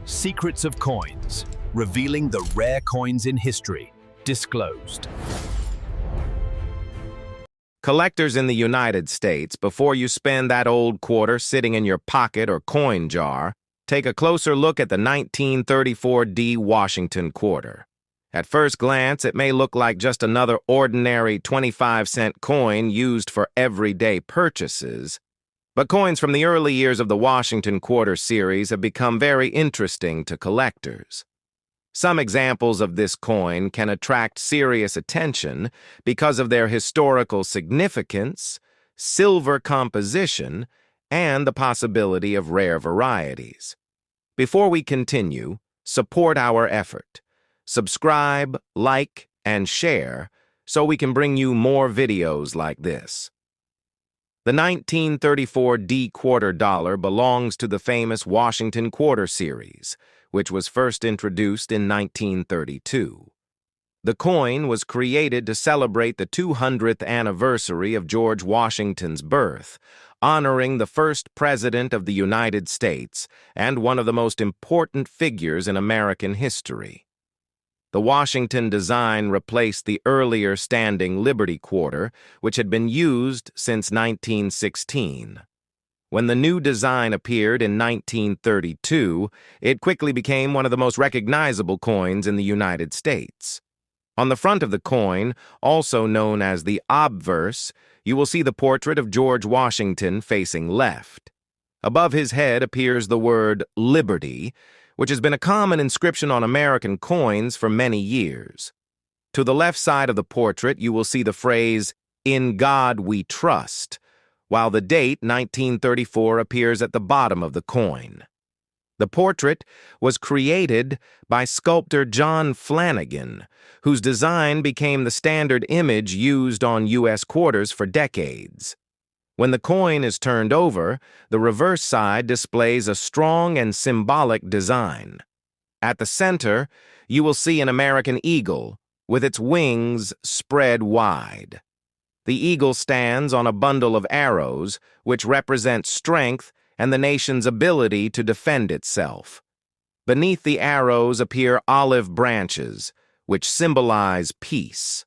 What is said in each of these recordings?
Secrets of coins, revealing the rare coins in history, disclosed. Collectors in the United States, before you spend that old quarter sitting in your pocket or coin jar, take a closer look at the 1934 D Washington quarter. At first glance, it may look like just another ordinary 25-cent coin used for everyday purchases, but coins from the early years of the Washington Quarter series have become very interesting to collectors. Some examples of this coin can attract serious attention because of their historical significance, silver composition, and the possibility of rare varieties. Before we continue, support our effort. Subscribe, like, and share so we can bring you more videos like this. The 1934 D quarter dollar belongs to the famous Washington Quarter series, which was first introduced in 1932. The coin was created to celebrate the 200th anniversary of George Washington's birth, honoring the first president of the United States and one of the most important figures in American history. The Washington design replaced the earlier standing Liberty quarter, which had been used since 1916. When the new design appeared in 1932, it quickly became one of the most recognizable coins in the United States. On the front of the coin, also known as the obverse, you will see the portrait of George Washington facing left. Above his head appears the word Liberty, which has been a common inscription on American coins for many years. To the left side of the portrait, you will see the phrase, "In God We Trust," while the date 1934 appears at the bottom of the coin. The portrait was created by sculptor John Flanagan, whose design became the standard image used on U.S. quarters for decades. When the coin is turned over, the reverse side displays a strong and symbolic design. At the center, you will see an American eagle with its wings spread wide. The eagle stands on a bundle of arrows, which represent strength and the nation's ability to defend itself. Beneath the arrows appear olive branches, which symbolize peace.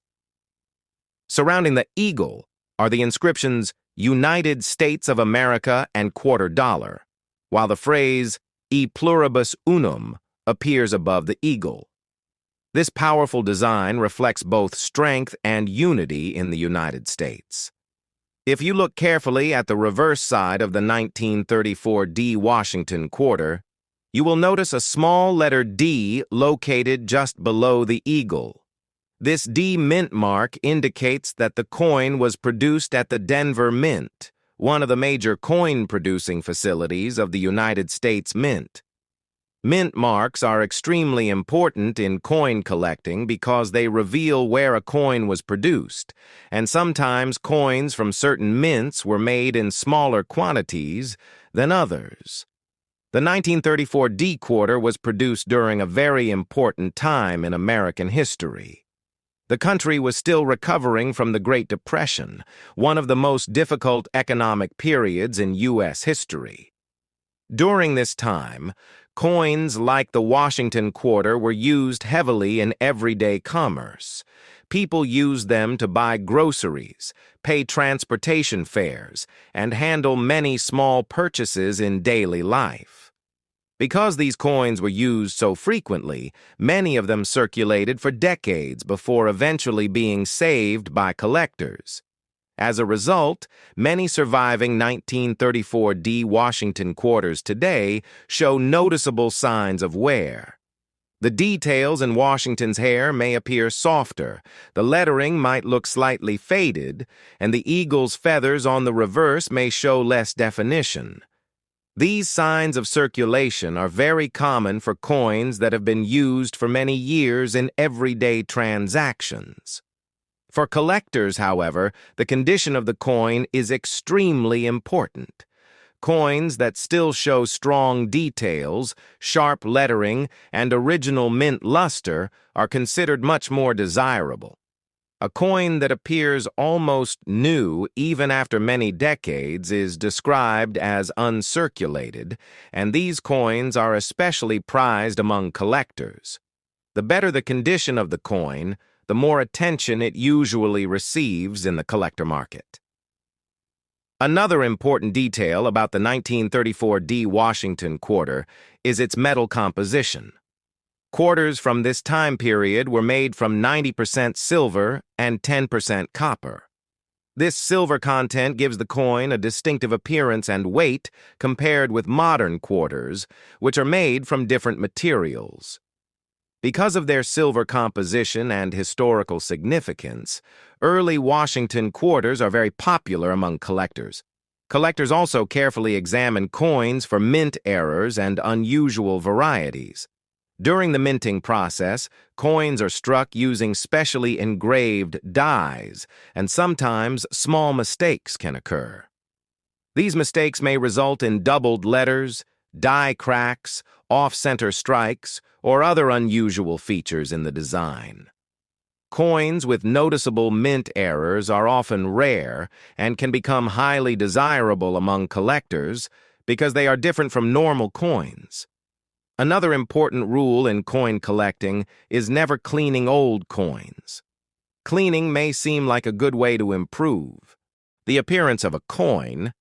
Surrounding the eagle are the inscriptions United States of America and quarter dollar, while the phrase E pluribus unum appears above the eagle. This powerful design reflects both strength and unity in the United States. If you look carefully at the reverse side of the 1934 D Washington quarter, you will notice a small letter D located just below the eagle. This D mint mark indicates that the coin was produced at the Denver Mint, one of the major coin-producing facilities of the United States Mint. Mint marks are extremely important in coin collecting because they reveal where a coin was produced, and sometimes coins from certain mints were made in smaller quantities than others. The 1934 D quarter was produced during a very important time in American history. The country was still recovering from the Great Depression, one of the most difficult economic periods in U.S. history. During this time, coins like the Washington quarter were used heavily in everyday commerce. People used them to buy groceries, pay transportation fares, and handle many small purchases in daily life. Because these coins were used so frequently, many of them circulated for decades before eventually being saved by collectors. As a result, many surviving 1934 D Washington quarters today show noticeable signs of wear. The details in Washington's hair may appear softer, the lettering might look slightly faded, and the eagle's feathers on the reverse may show less definition. These signs of circulation are very common for coins that have been used for many years in everyday transactions. For collectors, however, the condition of the coin is extremely important. Coins that still show strong details, sharp lettering, and original mint luster are considered much more desirable. A coin that appears almost new even after many decades is described as uncirculated, and these coins are especially prized among collectors. The better the condition of the coin, the more attention it usually receives in the collector market. Another important detail about the 1934 D Washington quarter is its metal composition. Quarters from this time period were made from 90% silver and 10% copper. This silver content gives the coin a distinctive appearance and weight compared with modern quarters, which are made from different materials. Because of their silver composition and historical significance, early Washington quarters are very popular among collectors. Collectors also carefully examine coins for mint errors and unusual varieties. During the minting process, coins are struck using specially engraved dies, and sometimes small mistakes can occur. These mistakes may result in doubled letters, die cracks, off-center strikes, or other unusual features in the design. Coins with noticeable mint errors are often rare and can become highly desirable among collectors because they are different from normal coins. Another important rule in coin collecting is never cleaning old coins. Cleaning may seem like a good way to improve the appearance of a coin,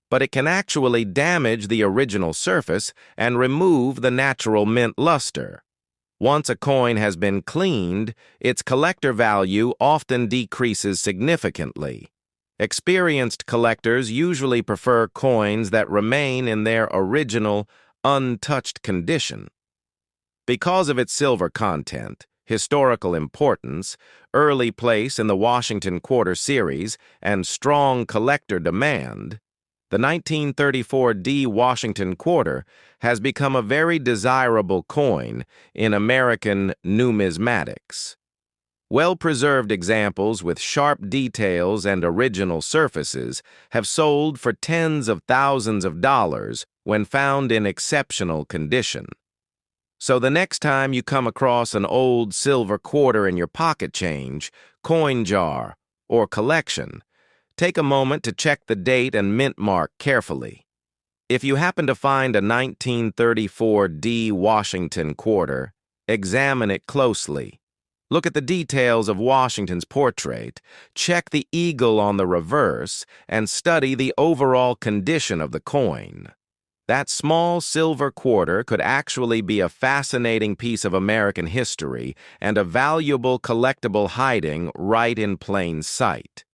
but it can actually damage the original surface and remove the natural mint luster. Once a coin has been cleaned, its collector value often decreases significantly. Experienced collectors usually prefer coins that remain in their original, untouched condition. Because of its silver content, historical importance, early place in the Washington Quarter series, and strong collector demand, the 1934 D Washington Quarter has become a very desirable coin in American numismatics. Well-preserved examples with sharp details and original surfaces have sold for tens of thousands of dollars when found in exceptional condition. So the next time you come across an old silver quarter in your pocket change, coin jar, or collection, take a moment to check the date and mint mark carefully. If you happen to find a 1934 D Washington quarter, examine it closely. Look at the details of Washington's portrait, check the eagle on the reverse, and study the overall condition of the coin. That small silver quarter could actually be a fascinating piece of American history and a valuable collectible hiding right in plain sight.